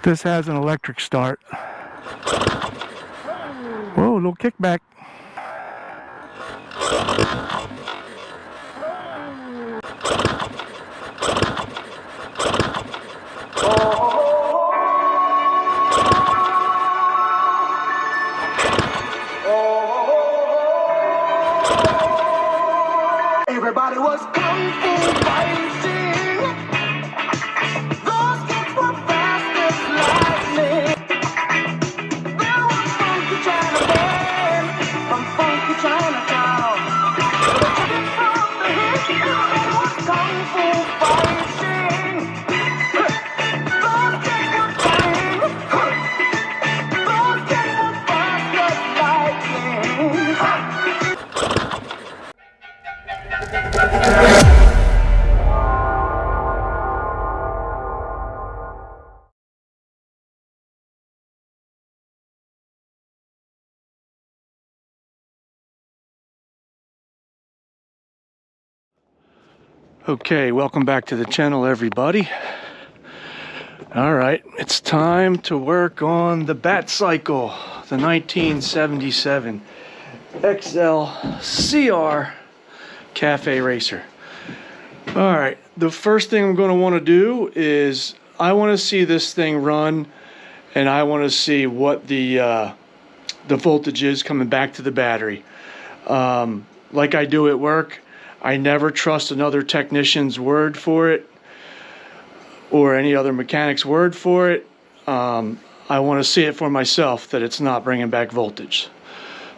This has an electric start. Whoa, a little kickback. Everybody was kung fu fighting. Those kids were fast as lightning. There was funky Chinaman from funky Chinatown. From the hip, everybody was kung fu fighting. Those kids were fighting. Those kids were fast as lightning. Okay, welcome back to the channel, everybody. All right, it's time to work on the Bat Cycle, the 1977 XL CR Cafe Racer. All right, the first thing I'm going to want to do is I want to see this thing run, and I want to see what the voltage is coming back to the battery. Like I do at work, I never trust another technician's word for it or any other mechanic's word for it. I want to see it for myself that it's not bringing back voltage.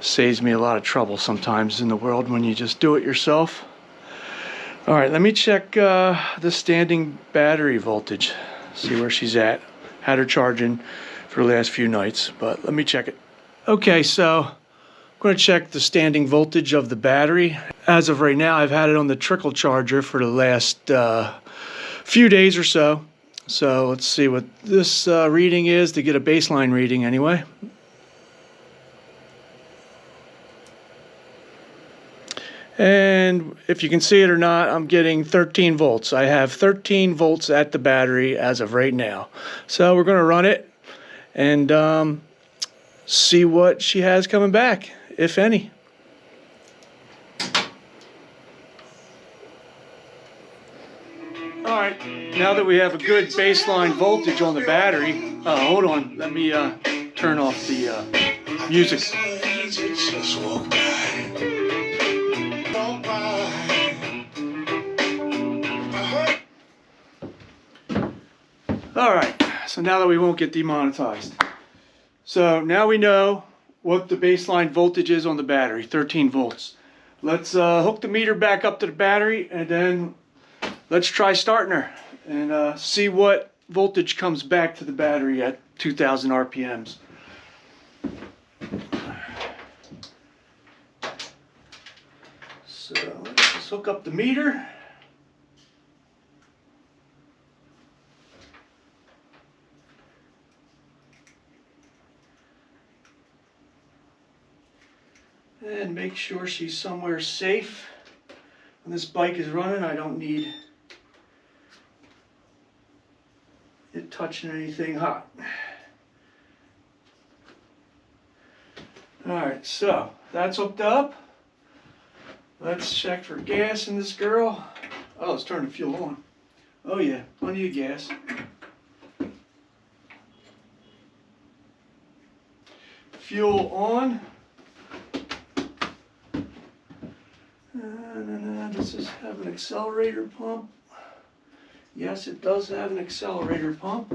Saves me a lot of trouble sometimes in the world when you just do it yourself. All right, let me check the standing battery voltage, see where she's at. Had her charging for the last few nights, but let me check it. Okay, so I'm going to check the standing voltage of the battery. As of right now, I've had it on the trickle charger for the last few days or so. So let's see what this reading is to get a baseline reading anyway. And if you can see it or not, I'm getting 13 volts. I have 13 volts at the battery as of right now. So we're going to run it and see what she has coming back, if any. All right, now that we have a good baseline voltage on the battery, hold on, let me turn off the music. All right, so now that we won't get demonetized. So now we know what the baseline voltage is on the battery, 13 volts. Let's hook the meter back up to the battery and then let's try starting her and see what voltage comes back to the battery at 2,000 RPMs. So let's just hook up the meter. And make sure she's somewhere safe. When this bike is running, I don't need it touching anything hot. Alright, so that's hooked up. Let's check for gas in this girl. Oh, let's turn the fuel on. Oh yeah, plenty of gas. Fuel on. Does this have an accelerator pump? Yes, it does have an accelerator pump.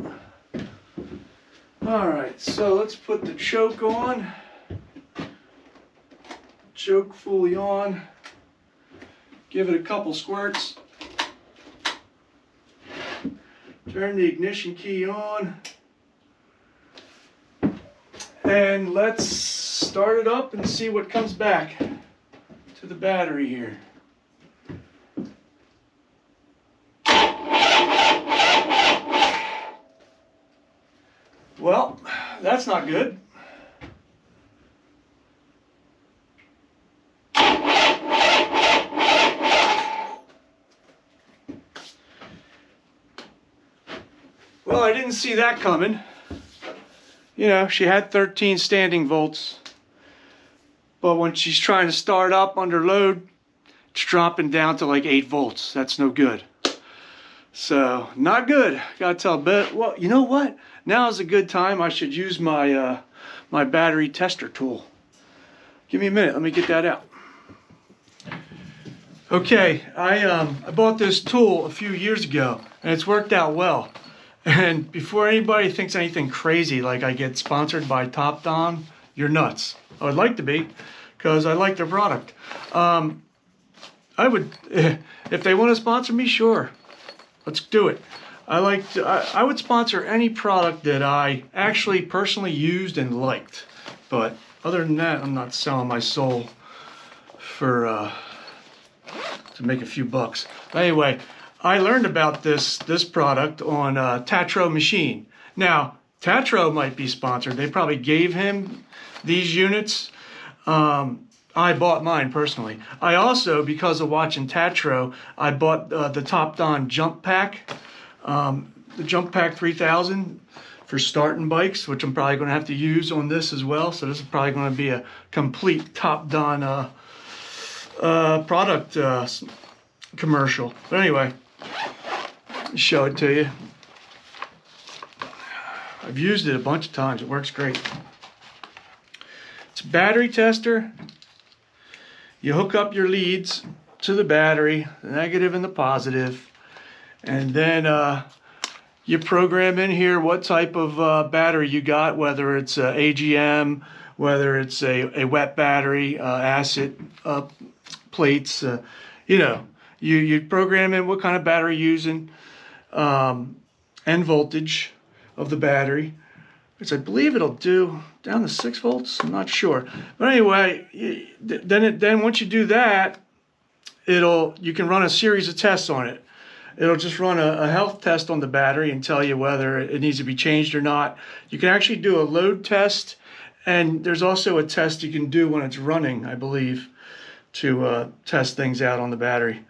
Alright, so let's put the choke on. Choke fully on. Give it a couple squirts. Turn the ignition key on. And let's start it up and see what comes back to the battery here. Well, that's not good. Well, I didn't see that coming. you know, she had 13 standing volts, but when she's trying to start up under load, it's dropping down to like 8 volts. That's no good. So not good. Gotta tell Beth. Well, you know what? Now is a good time. I should use my my battery tester tool. Give me a minute. Let me get that out. Okay, I bought this tool a few years ago, and it's worked out well. And before anybody thinks anything crazy, like I get sponsored by Top Don, you're nuts. I would like to be, because I like their product. I would, if they want to sponsor me, sure. Let's do it. I would sponsor any product that I actually personally used and liked. But other than that, I'm not selling my soul for to make a few bucks. But anyway, I learned about this product on Tatro Machine. Now, Tatro might be sponsored. They probably gave him these units. I bought mine personally. I also, because of watching Tatro, I bought the Top Don Jump Pack, the Jump Pack 3000 for starting bikes, which I'm probably going to have to use on this as well. So this is probably going to be a complete Top Don product commercial. But anyway, let me show it to you. I've used it a bunch of times. It works great. It's a battery tester. You hook up your leads to the battery, the negative and the positive, and then you program in here what type of battery you got, whether it's AGM, whether it's a wet battery, acid plates, you know, you program in what kind of battery you're using, and voltage of the battery, which I believe it'll do down to 6 volts. I'm not sure, but anyway, then once you do that, you can run a series of tests on it. It'll just run a health test on the battery and tell you whether it needs to be changed or not. You can actually do a load test, and there's also a test you can do when it's running, I believe, to test things out on the battery.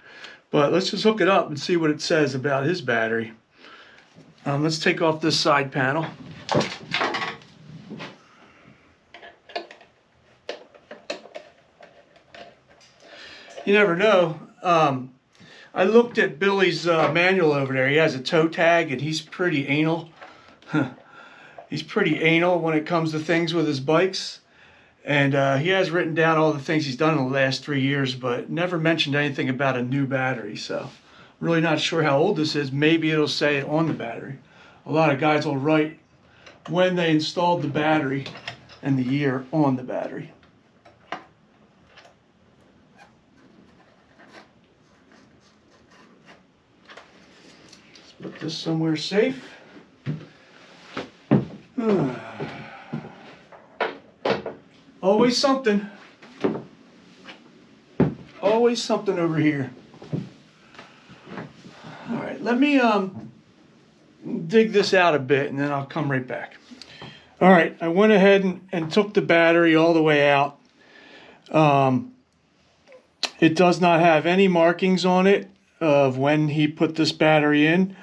But let's just hook it up and see what it says about his battery. Let's take off this side panel. You never know. I looked at Billy's manual over there. He has a toe tag, and he's pretty anal. He's pretty anal when it comes to things with his bikes. And he has written down all the things he's done in the last 3 years, but never mentioned anything about a new battery. So I'm really not sure how old this is. Maybe it'll say it on the battery. A lot of guys will write when they installed the battery and the year on the battery. Let's put this somewhere safe. Always something. Always something over here. All right, let me dig this out a bit, and then I'll come right back. All right, I went ahead and took the battery all the way out. It does not have any markings on it of when he put this battery in,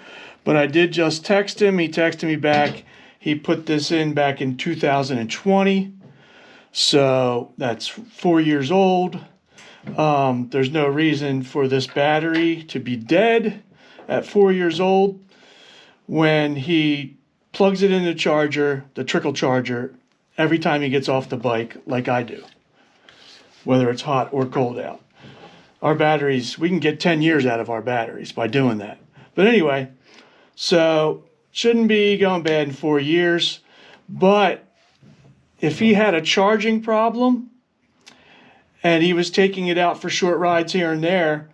but I did just text him. He texted me back. He put this in back in 2020. So that's 4 years old. There's no reason for this battery to be dead at 4 years old when he plugs it in the charger, the trickle charger, every time he gets off the bike, like I do, whether it's hot or cold out. Our batteries, we can get 10 years out of our batteries by doing that. But anyway, so shouldn't be going bad in 4 years, but if he had a charging problem and he was taking it out for short rides here and there,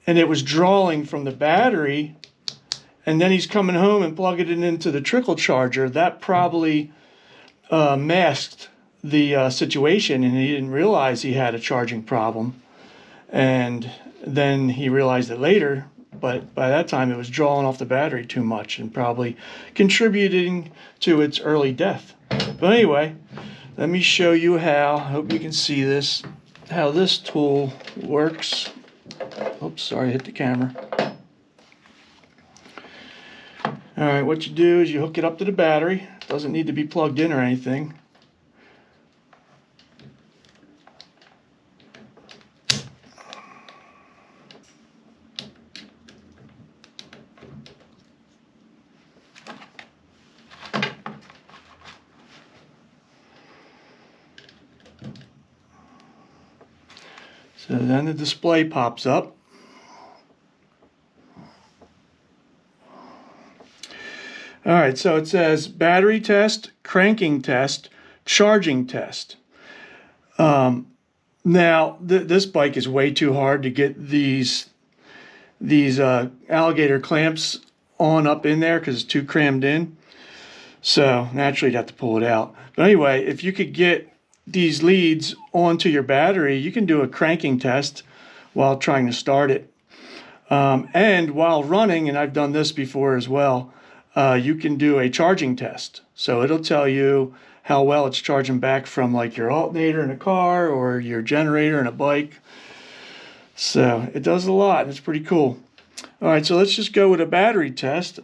and it was drawing from the battery, and then he's coming home and plugging it into the trickle charger, that probably masked the situation, and he didn't realize he had a charging problem. And then he realized it later, but by that time it was drawing off the battery too much and probably contributing to its early death. But anyway, let me show you how, I hope you can see this, how this tool works. Oops, sorry, I hit the camera. All right, what you do is you hook it up to the battery. It doesn't need to be plugged in or anything. So then the display pops up. All right, so it says battery test, cranking test, charging test. Now, this bike is way too hard to get these alligator clamps on up in there because it's too crammed in. So naturally you'd have to pull it out. But anyway, if you could get these leads onto your battery, you can do a cranking test while trying to start it. And while running, and I've done this before as well, you can do a charging test. So it'll tell you how well it's charging back from like your alternator in a car or your generator in a bike. So it does a lot. It's pretty cool. All right, so let's just go with a battery test.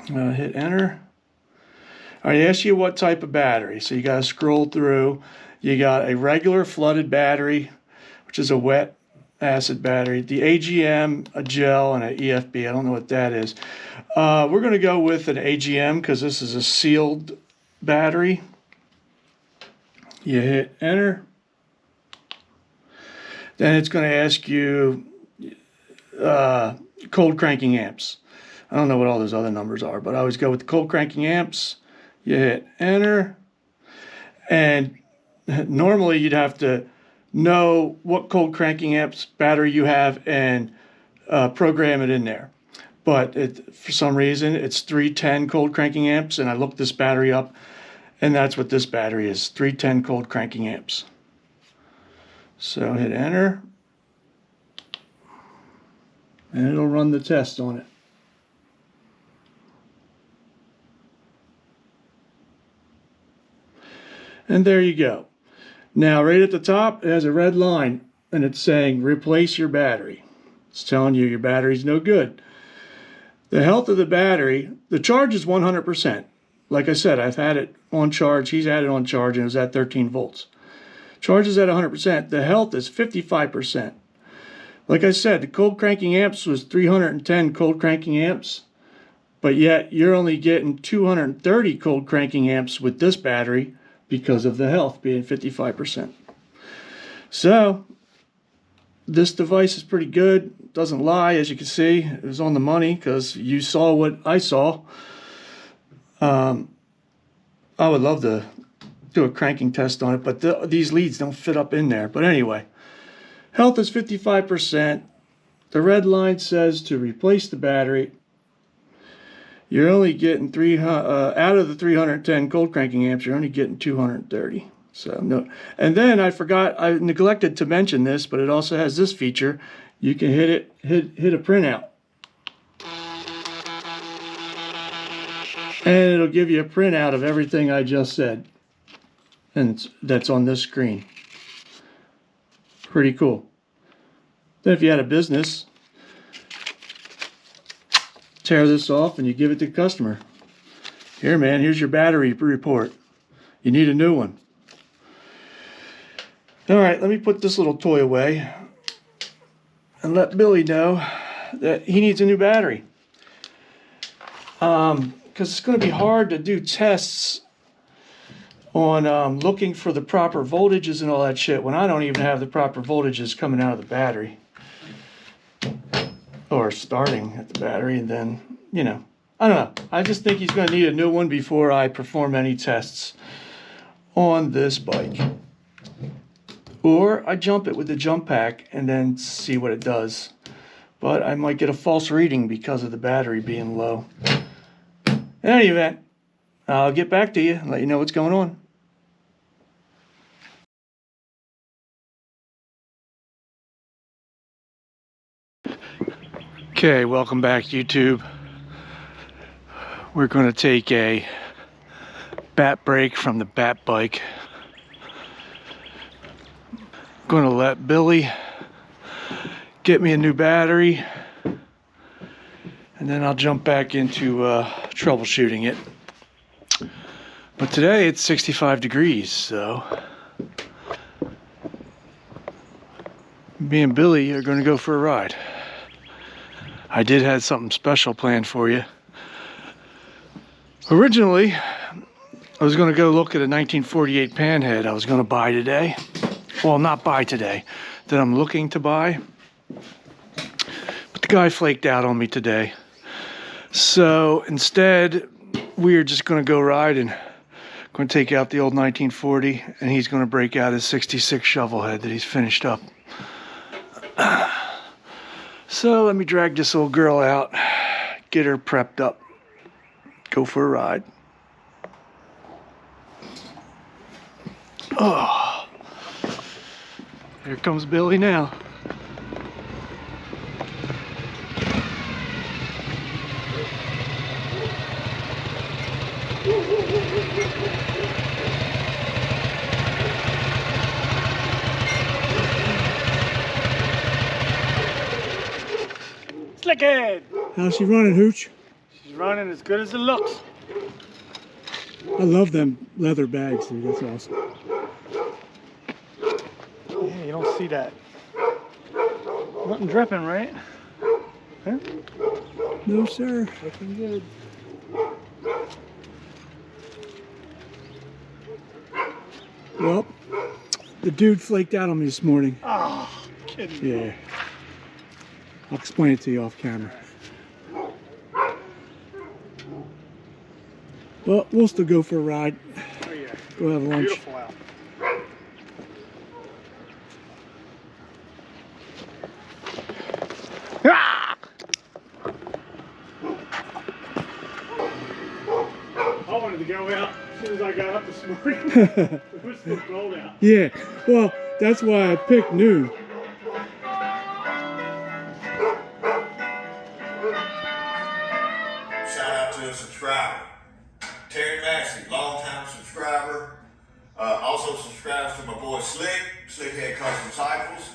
Hit enter. All right, it asks you what type of battery. So you got to scroll through. You got a regular flooded battery, which is a wet acid battery, the AGM, a gel, and an EFB. I don't know what that is. We're going to go with an AGM because this is a sealed battery. You hit enter. Then it's going to ask you cold cranking amps. I don't know what all those other numbers are, but I always go with the cold cranking amps. You hit enter. And normally you'd have to know what cold cranking amps battery you have and program it in there. But for some reason, it's 310 cold cranking amps, and I looked this battery up, and that's what this battery is, 310 cold cranking amps. So hit enter, and it'll run the test on it. And there you go. Now, right at the top, it has a red line, and it's saying replace your battery. It's telling you your battery's no good. The health of the battery, the charge is 100%. Like I said, I've had it on charge. He's had it on charge, and it was at 13 volts. Charge is at 100%. The health is 55%. Like I said, the cold cranking amps was 310 cold cranking amps, but yet you're only getting 230 cold cranking amps with this battery because of the health being 55%. So this device is pretty good. Doesn't lie, as you can see. It was on the money because you saw what I saw. I would love to do a cranking test on it, but these leads don't fit up in there. But anyway, health is 55%. The red line says to replace the battery. You're only getting out of the 310 cold cranking amps, you're only getting 230. So no. And then I neglected to mention this, but it also has this feature. You can hit a printout, and it'll give you a printout of everything I just said, and that's on this screen. Pretty cool. Then if you had a business, tear this off and you give it to the customer. Here, man, here's your battery report. You need a new one. All right, let me put this little toy away and let Billy know that he needs a new battery. Because it's going to be hard to do tests on looking for the proper voltages and all that shit when I don't even have the proper voltages coming out of the battery. Or starting at the battery, and then, you know, I don't know. I just think he's going to need a new one before I perform any tests on this bike. Or I jump it with the jump pack and then see what it does. But I might get a false reading because of the battery being low. In any event, I'll get back to you and let you know what's going on. Okay, welcome back, YouTube. We're going to take a bat break from the bat bike. I'm going to let Billy get me a new battery. and then I'll jump back into troubleshooting it. But today it's 65 degrees, so me and Billy are going to go for a ride. I did have something special planned for you. Originally, I was going to go look at a 1948 panhead I was going to buy today. Well, not buy today, that I'm looking to buy. But the guy flaked out on me today. So instead, we're just going to go ride and going to take out the old 1940, and he's going to break out his 66 Shovelhead that he's finished up. So let me drag this old girl out, get her prepped up, go for a ride. Oh, here comes Billy now. Flathead! How's she running, Hooch? She's running as good as it looks. I love them leather bags, dude. That's awesome. Yeah, you don't see that. Nothing dripping, right? Huh? No, sir. Looking good. Well, the dude flaked out on me this morning. Oh, kidding me. Yeah. I'll explain it to you off camera. Well, we'll still go for a ride. Oh yeah. Go have lunch. Beautiful out. Ah! I wanted to go out as soon as I got up this morning. It was still cold out. Yeah. Well, that's why I picked noon. Shout out to a subscriber, Terry Massey, longtime subscriber. Also subscribes to my boy Slickhead Custom Cycles.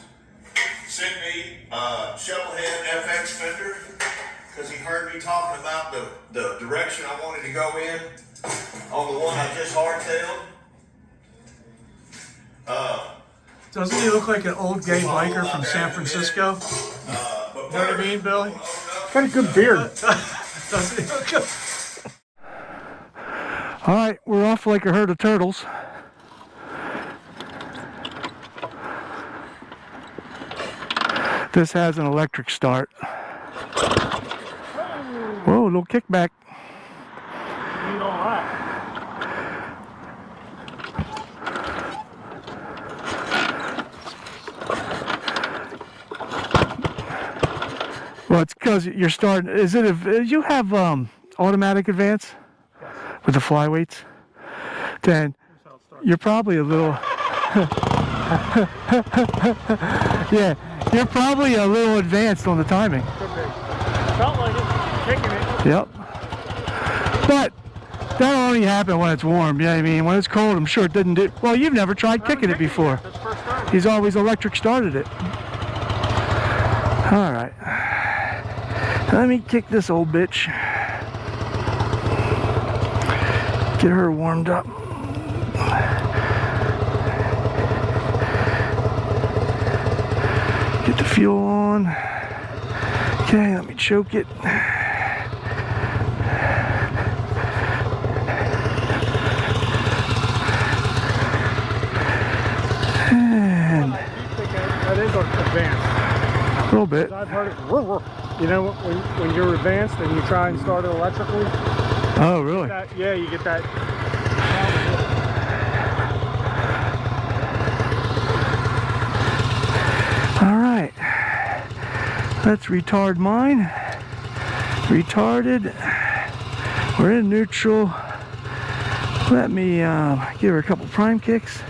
Sent me Shovelhead FX fender because he heard me talking about the direction I wanted to go in on the one I just hardtailed. Doesn't he look like an old gay biker from San Francisco? But You know what I mean, Billy? Got a good beard. Doesn't he look good? All right, we're off like a herd of turtles. This has an electric start. Whoa, a little kickback. Ain't all right. Well, it's because you're starting. Is it? You have automatic advance with the flyweights? Then you're probably a little. Yeah, you're probably a little advanced on the timing. Felt like it, kicking it. Yep. But that'll only happen when it's warm. You know what I mean? When it's cold, I'm sure it didn't do. Well, you've never tried kicking it before. That's the first time. He's always electric started it. All right. Let me kick this old bitch. Get her warmed up. Get the fuel on. Okay, let me choke it. And That is advanced. a little bit. I've heard it. You know, when you're advanced and you try and start it electrically, Oh, really? yeah, you get that. All right. Let's retard mine. Retarded. We're in neutral. Let me give her a couple prime kicks.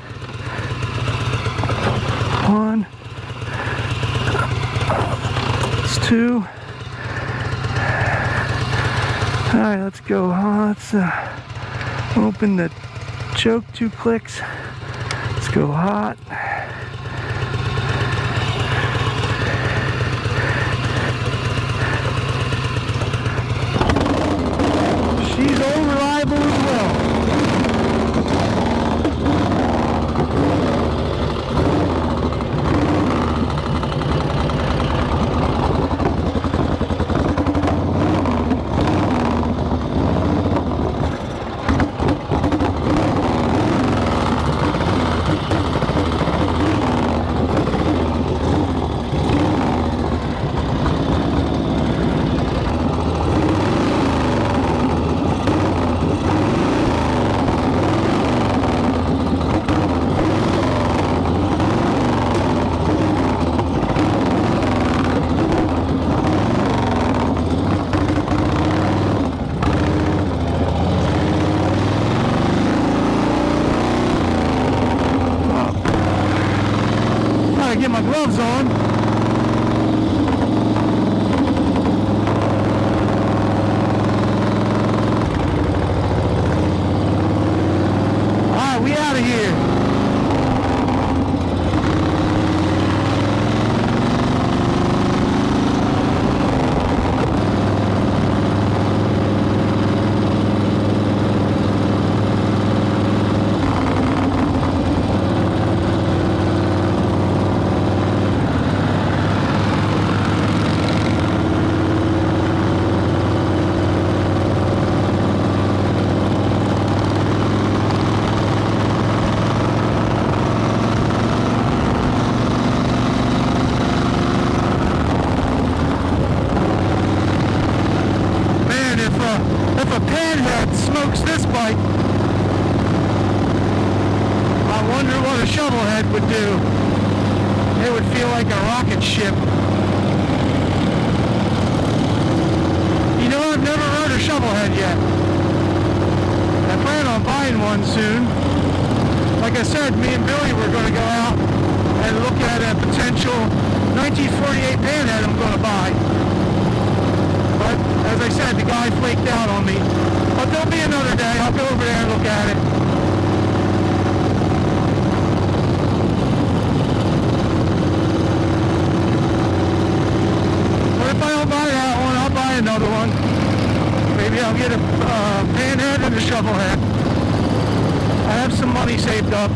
One. It's two. All right, let's go. Let's open the choke 2 clicks. Let's go hot. She's old reliable as well. Get my gloves on. All right, we out of here. If a panhead smokes this bike, I wonder what a shovelhead would do. It would feel like a rocket ship. You know, I've never rode a shovelhead yet. I plan on buying one soon. Like I said, me and Billy were going to go out and look at a potential 1948 panhead I'm going to buy. But as I said, the guy flaked out on me. But there'll be another day. I'll go over there and look at it. But if I don't buy that one, I'll buy another one. Maybe I'll get a panhead and a shovelhead. I have some money saved up.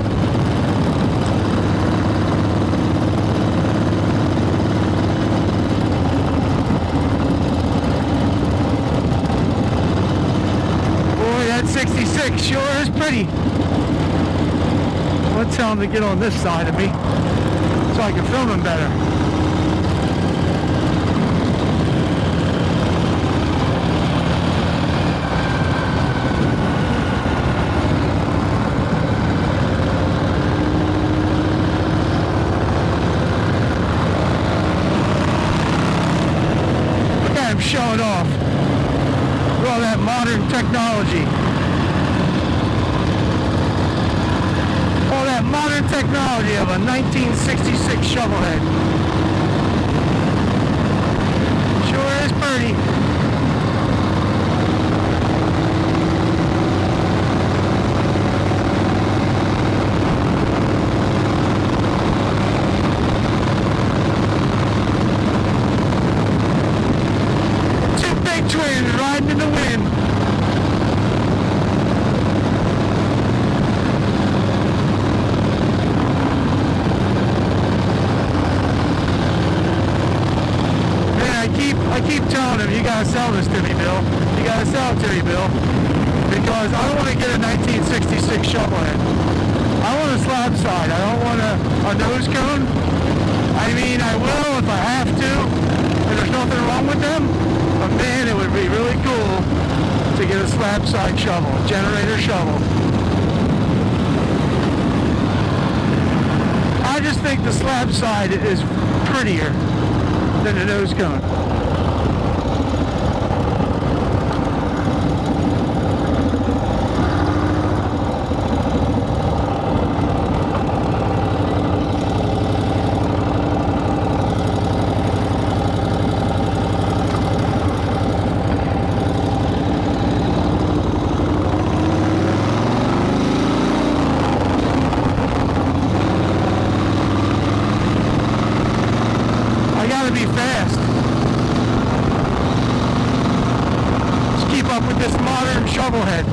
That 66 sure is pretty. Let's tell him to get on this side of me so I can film him better. Look at him showing off. With all that modern technology. All that modern technology of a 1966 shovelhead. Sure is pretty. Two big twins riding in the wind. I keep telling him, you gotta sell this to me, Bill. You gotta sell it to me, Bill. Because I don't want to get a 1966 shovelhead. I want a slab side. I don't want a nose cone. I mean, I will if I have to. And there's nothing wrong with them. But man, it would be really cool to get a slab side shovel, a generator shovel. I just think the slab side is prettier than the nose cone. I gotta be fast. up with this modern shovelhead.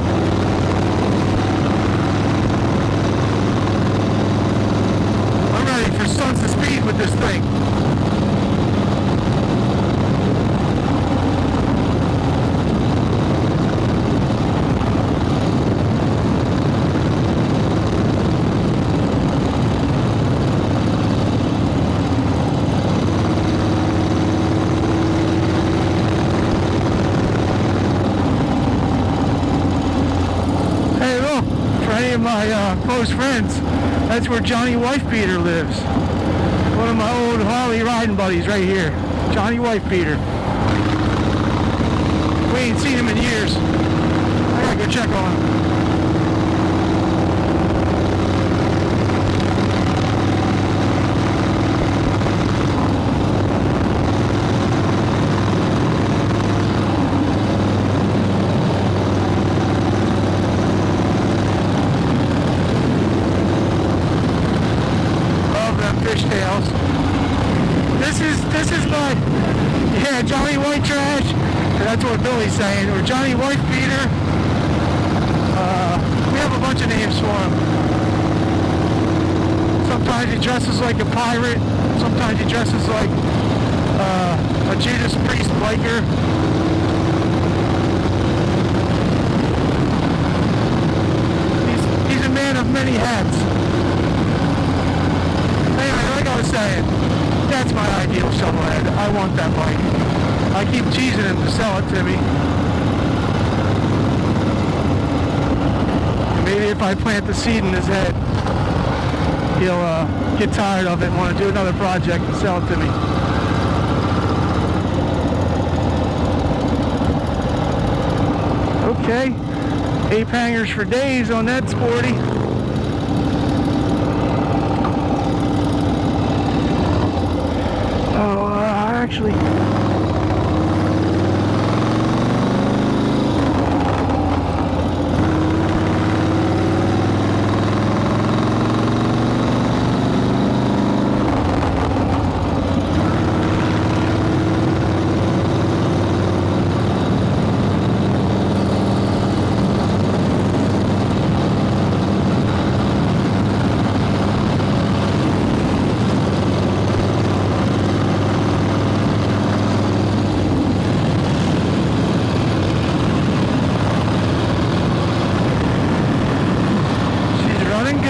I'm ready for stunts of speed with this thing. My close friends, that's where Johnny Wifebeater lives. One of my old Harley riding buddies right here, Johnny Wifebeater. We ain't seen him in years. I gotta go check on him. Fishtails. This is my, yeah, Johnny White Trash. That's what Billy's saying. Or Johnny Wifebeater. We have a bunch of names for him. Sometimes he dresses like a pirate. Sometimes he dresses like a Judas Priest biker. He's a man of many hats. Like I was saying, that's my ideal shovelhead. I want that bike. I keep teasing him to sell it to me. And maybe if I plant the seed in his head, he'll get tired of it and want to do another project and sell it to me. Okay, 8 hangers for days on that sporty. Actually,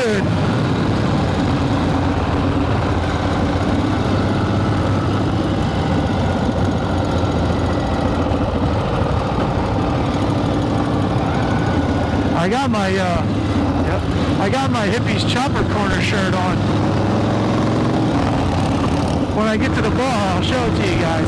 good. I got my hippies chopper corner shirt on. When I get to the bar, I'll show it to you guys.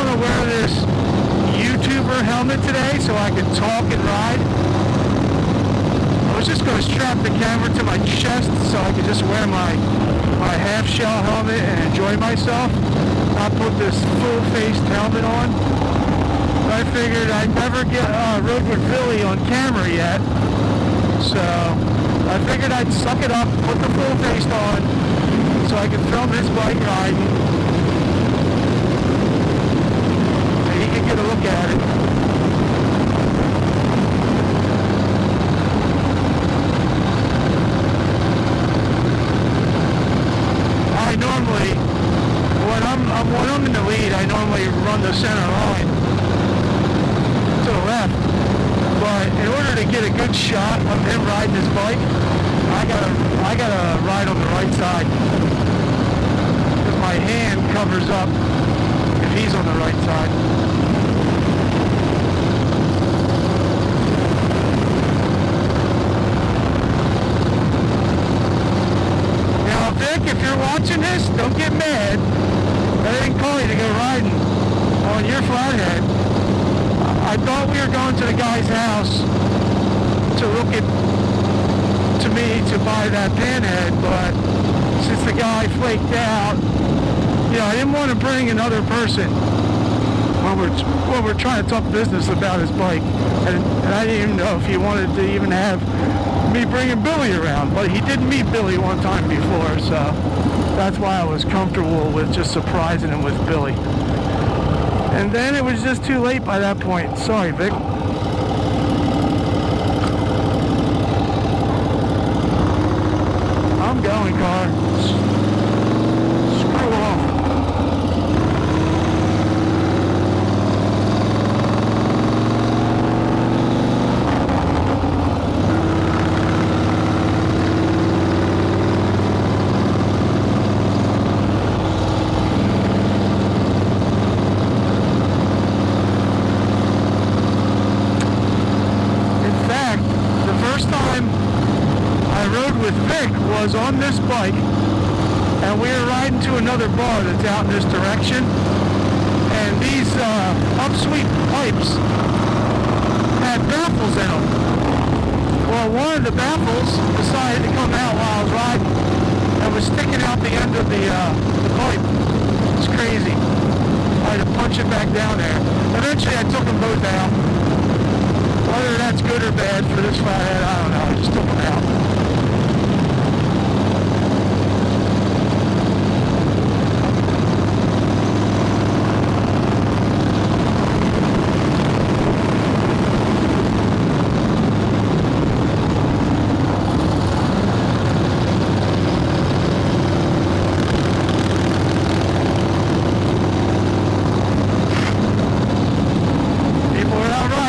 Wear this YouTuber helmet today so I could talk and ride. I was just going to strap the camera to my chest so I could just wear my half-shell helmet and enjoy myself. Not put this full-faced helmet on. But I figured I'd never get rode with Billy on camera yet. So I figured I'd suck it up, put the full face on so I could film his bike riding. Get a look at it. I normally, when I'm in the lead, I normally run the center line to the left. But in order to get a good shot of him riding his bike, I gotta ride on the right side because my hand covers up if he's on the right side. If you're watching this, don't get mad. I didn't call you to go riding on your Flathead. I thought we were going to the guy's house to look at, to buy that panhead, but since the guy flaked out, you know, I didn't want to bring another person when we're trying to talk business about his bike, and I didn't even know if he wanted to even have me bringing Billy around, but he did meet Billy one time before, so that's why I was comfortable with just surprising him with Billy. And then it was just too late by that point. Sorry, Vic. I'm going, car. Screw off. Was on this bike, and we were riding to another bar that's out in this direction, and these upsweep pipes had baffles in them. Well, one of the baffles decided to come out while I was riding and was sticking out the end of the pipe. It's crazy. I had to punch it back down there. Eventually I took them both out. Whether that's good or bad for this flathead, I don't know. I just took them out.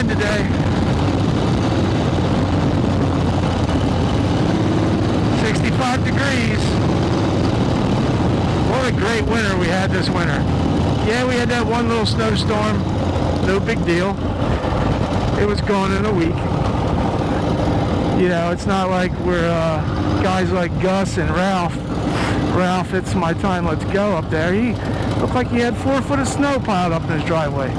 Today. 65 degrees. What a great winter we had this winter. Yeah, we had that one little snowstorm. No big deal. It was gone in a week. You know, it's not like we're guys like Gus and Ralph. Ralph, it's my time, let's go up there. He looked like he had 4 foot of snow piled up in his driveway.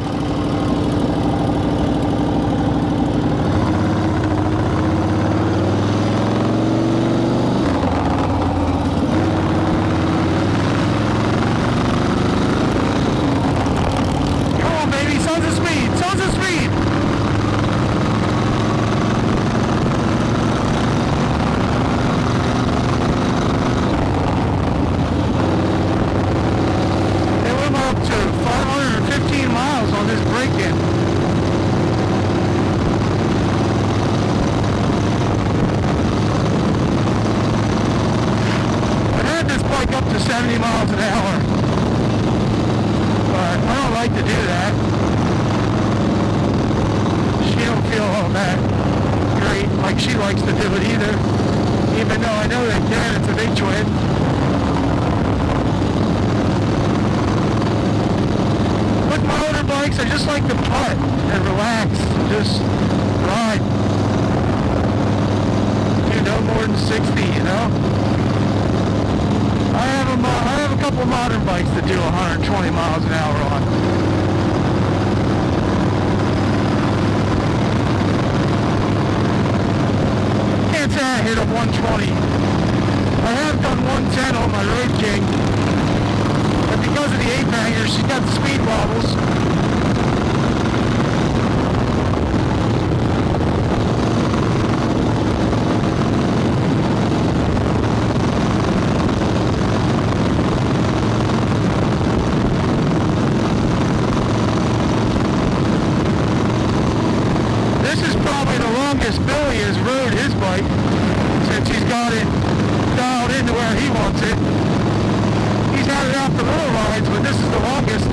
Up to 70 miles an hour, but I don't like to do that. She don't feel all that great like she likes to do it either, even though I know they can. It's a big twin. With motorbikes, I just like to putt and relax and just ride. Do no more than 60, you know? I have a couple modern bikes that do 120 miles an hour on. Can't say I hit a 120. I have done 110 on my Road King, but because of the 8-banger, she's got the speed wobbles. Billy has rode his bike since he's got it dialed into where he wants it. He's had it out for little rides, but this is the longest.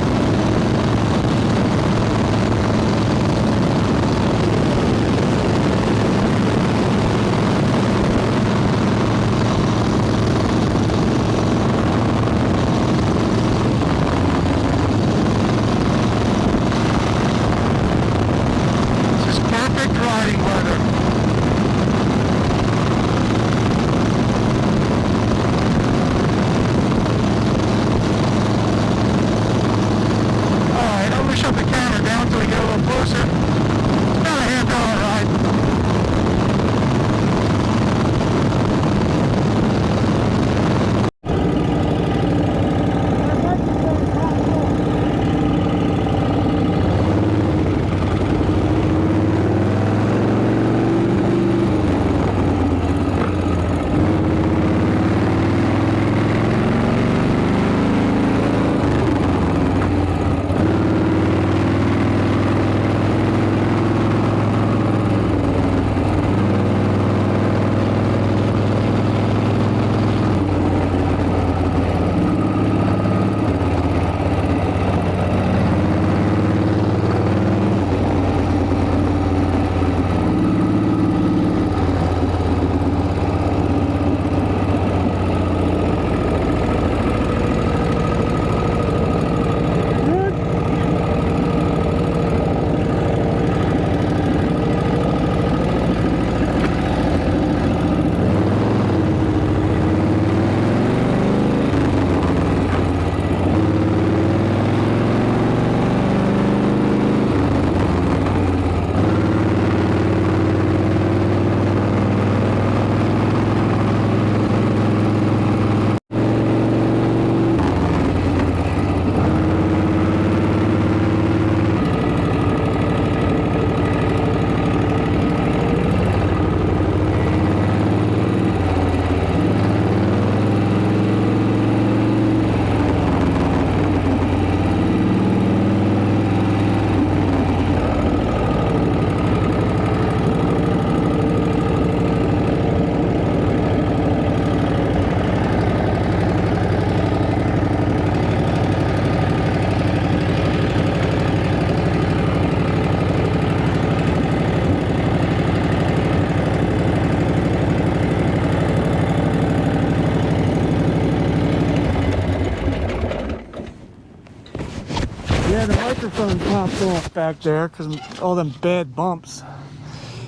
Yeah, the microphone popped off back there because all them bad bumps.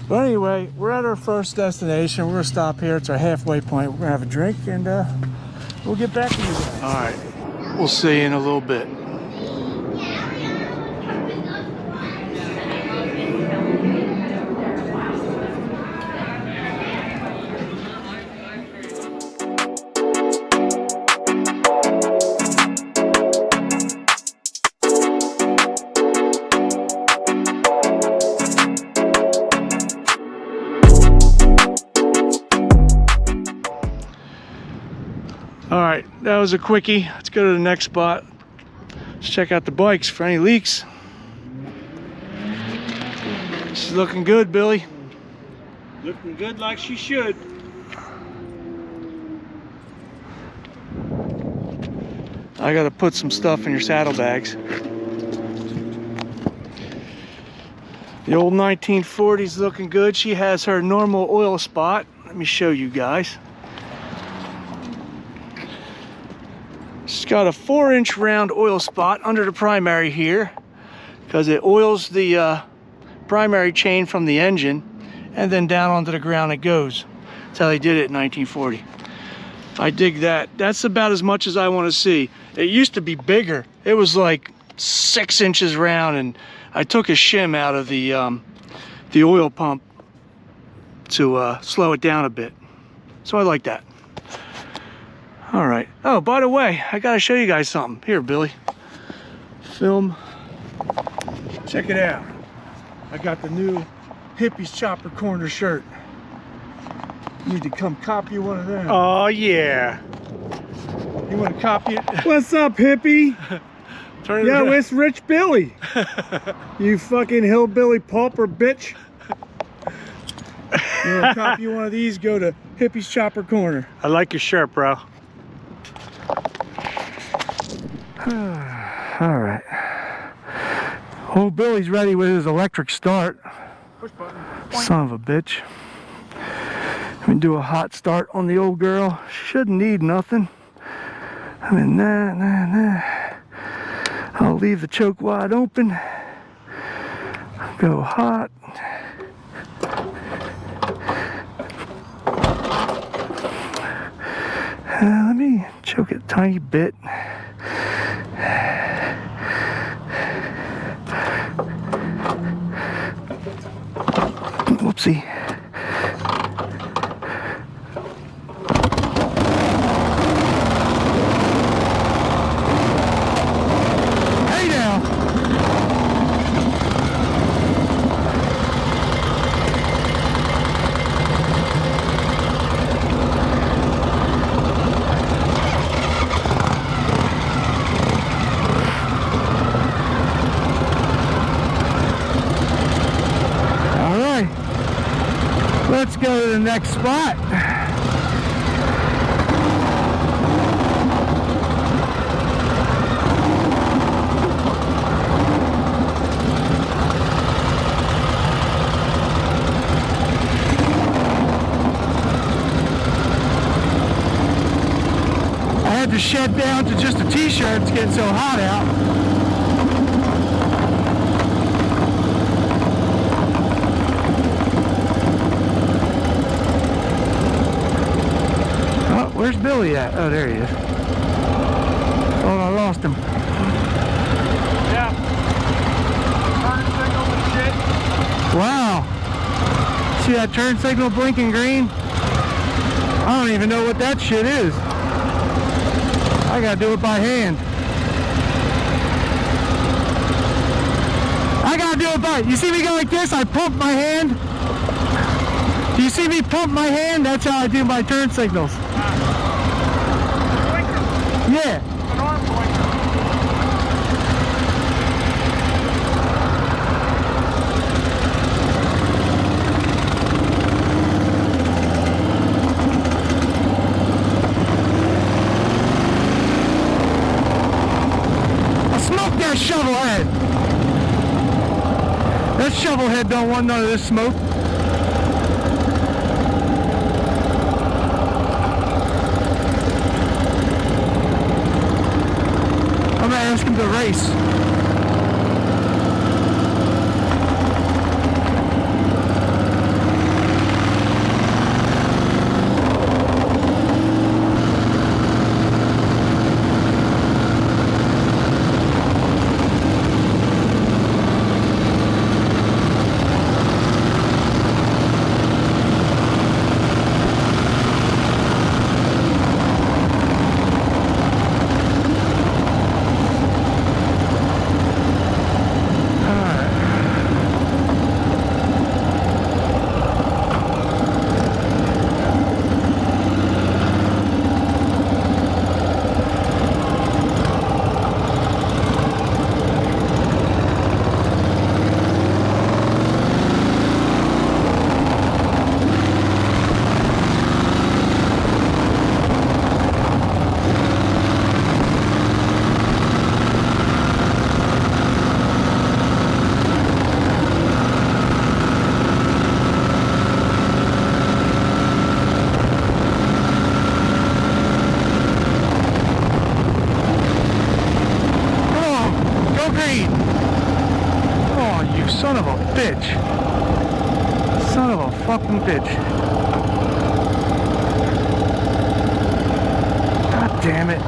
But anyway, we're at our first destination. We're gonna stop here. It's our halfway point. We're gonna have a drink and we'll get back to you guys. All right, we'll see you in a little bit. All right, that was a quickie. Let's go to the next spot. Let's check out the bikes for any leaks. This is looking good, Billy. Looking good like she should. I gotta put some stuff in your saddlebags. The old 1940's looking good. She has her normal oil spot. Let me show you guys. She's got a 4-inch round oil spot under the primary here because it oils the primary chain from the engine and then down onto the ground it goes. That's how they did it in 1940. I dig that. That's about as much as I want to see. It used to be bigger. It was like 6 inches round, and I took a shim out of the oil pump to slow it down a bit. So I like that. All right. Oh, by the way, I gotta show you guys something. Here, Billy. Film. Check it out. I got the new Hippies Chopper Corner shirt. You need to come copy one of them. Oh yeah. You want to copy it? What's up, hippie? Turn it Yo, around. it's Rich Billy. You fucking hillbilly pauper bitch. You want to copy one of these? Go to Hippies Chopper Corner. I like your shirt, bro. All right. Old Billy's ready with his electric start. Push button. Son of a bitch. Let me do a hot start on the old girl. Shouldn't need nothing. I mean, nah. I'll leave the choke wide open. Go hot. Let me choke it a tiny bit. Whoopsie. Hey now. Let's go to the next spot. I had to shed down to just a t-shirt. It's getting so hot out. Where's Billy at? Oh, there he is. Oh, I lost him. Yeah. Turn signal and shit. Wow. See that turn signal blinking green? I don't even know what that shit is. I gotta do it by hand. I gotta do it by... You see me go like this? I pump my hand. Do you see me pump my hand? That's how I do my turn signals. Yeah. An arm blinker. I smoked that Shovelhead. That Shovelhead don't want none of this smoke. I'm gonna ask him to race. pain. Oh, you son of a bitch. Son of a fucking bitch. God damn it.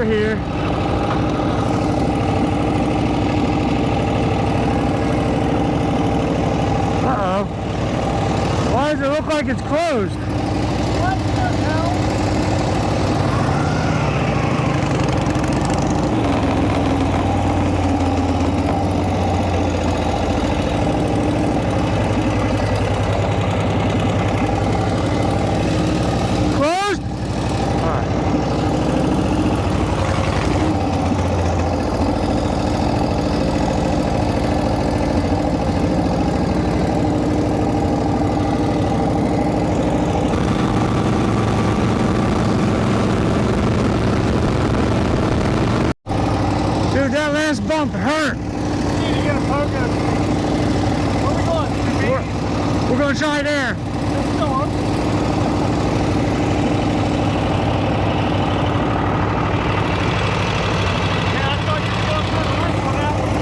Here. Uh-oh. Why does it look like it's closed? What the hell? Closed? All right. That last bump hurt. Need to get a focus. Where we going? We're going to try there. Let's go on. Yeah, I thought you were going to put the roof on that one,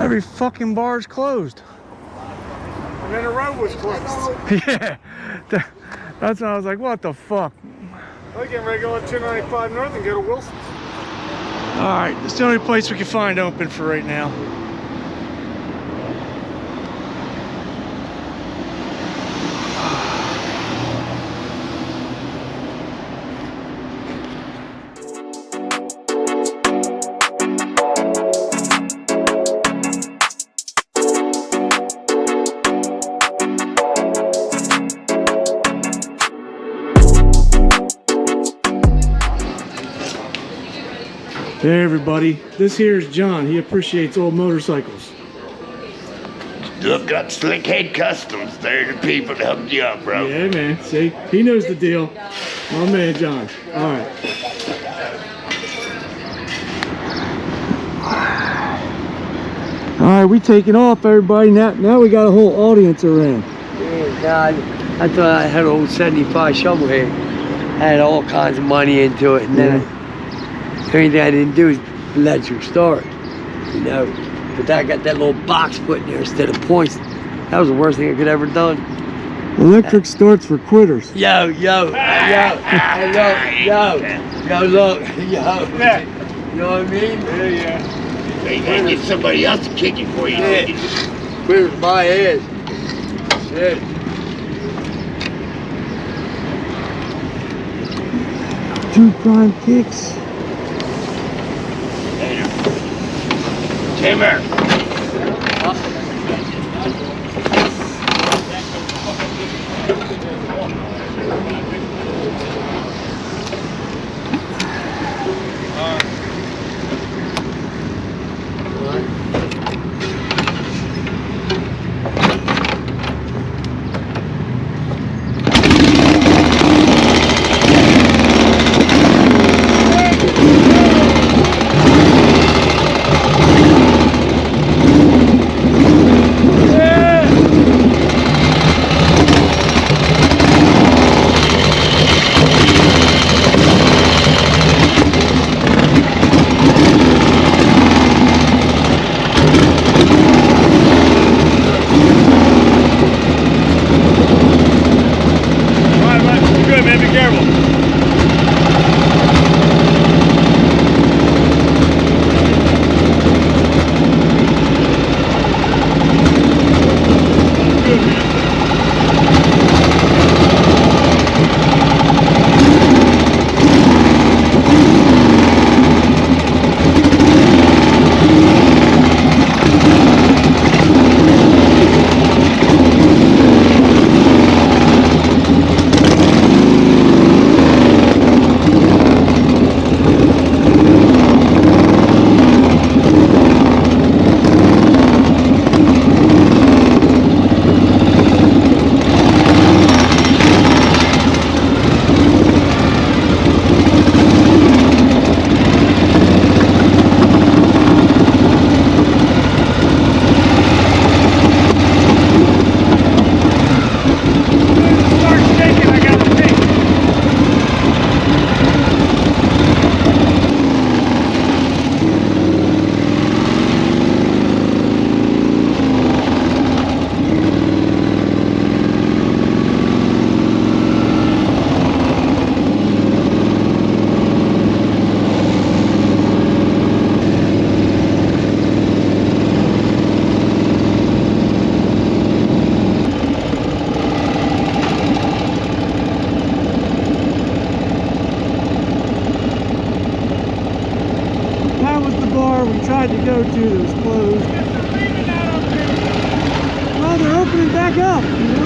Every fucking bar is closed. And then the road was closed. Yeah, that's when I was like, what the fuck? We're getting ready to go on 295 North and go to Wilson's. All right, it's the only place we can find open for right now. Hey everybody, this here is John. He appreciates old motorcycles. Look up Slickhead Customs. They're the people to hook you up, bro. Yeah, man. See, he knows the deal. My man, John. All right. All right, we taking off, everybody. Now we got a whole audience around. Yeah, I thought I had an old 75 Shovelhead. Had all kinds of money into it, and then the only thing I didn't do is electric start, you know. But I got that little box put in there instead of points. That was the worst thing I could ever done. Electric starts for quitters. Yo, look. You know what I mean? Yeah. Hey, man, get somebody else to kick it for you. Yeah. Where's my ass? Shit. Two prime kicks. Timmer. tried to go to that was closed. Well, they're opening back up, you know?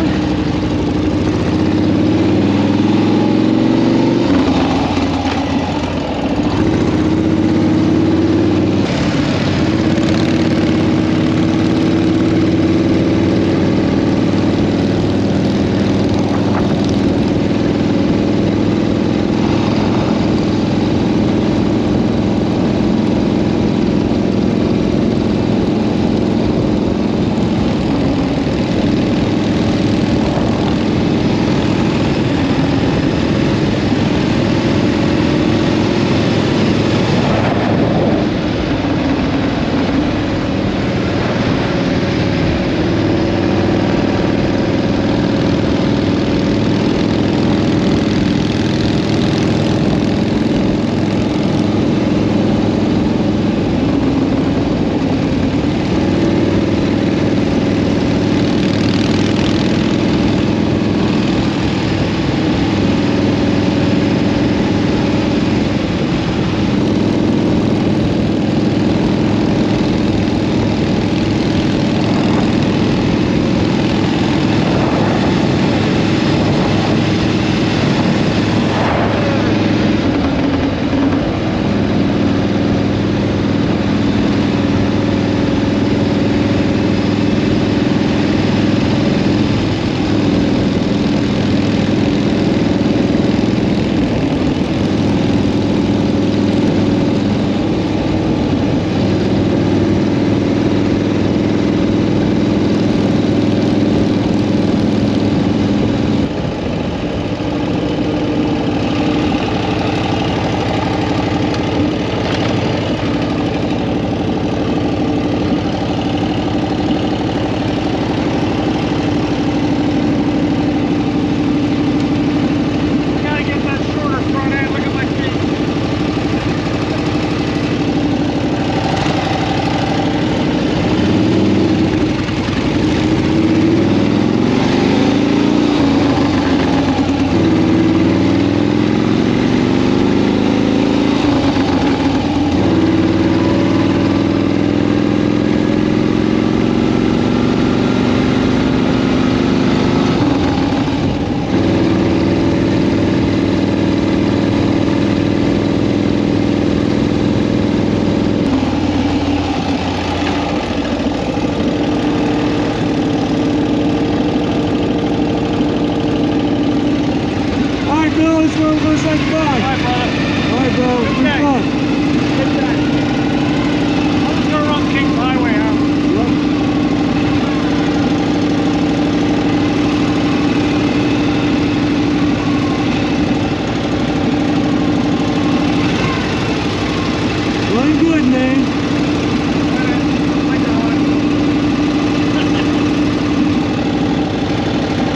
engine name?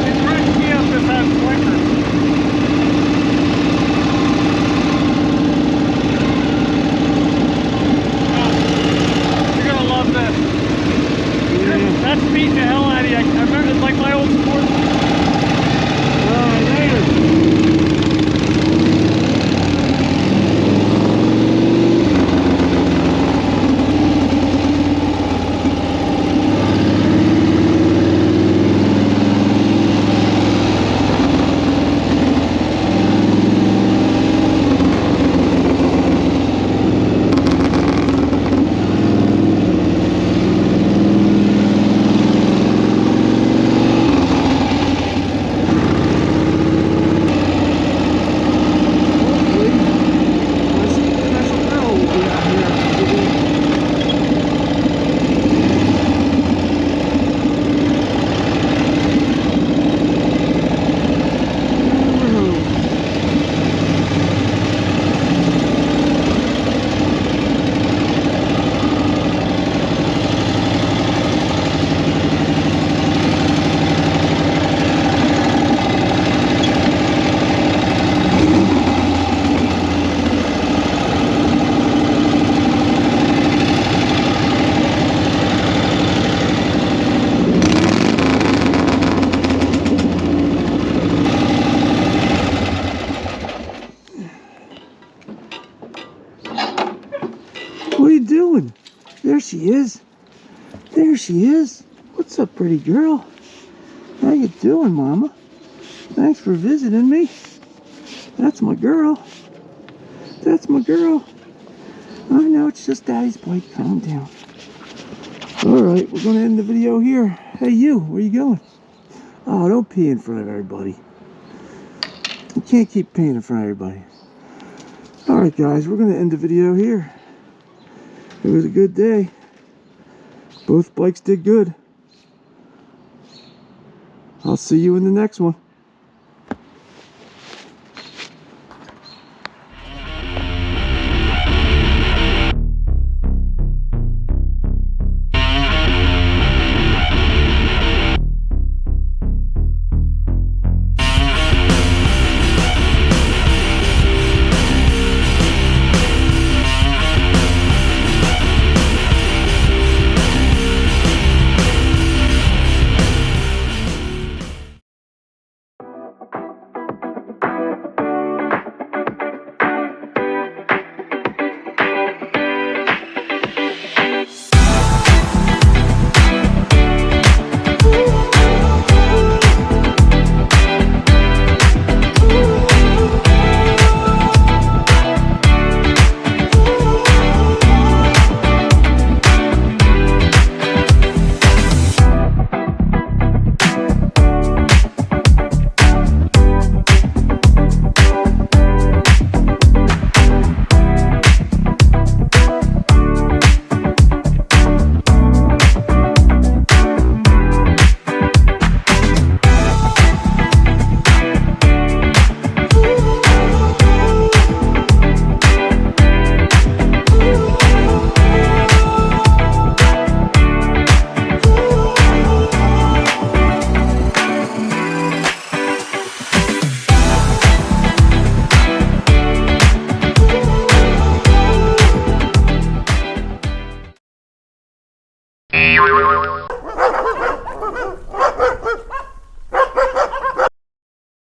It cracks me up this has blinkers. You're gonna love this. That's beating the hell out of you. I remember it's like my old sport. Alright, later. What are you doing? There she is. There she is. What's up, pretty girl? How you doing, Mama? Thanks for visiting me. That's my girl. That's my girl. I know, it's just Daddy's bike. Calm down. Alright, we're going to end the video here. Hey, you, where you going? Oh, don't pee in front of everybody. You can't keep peeing in front of everybody. Alright, guys, we're going to end the video here. It was a good day. Both bikes did good. I'll see you in the next one.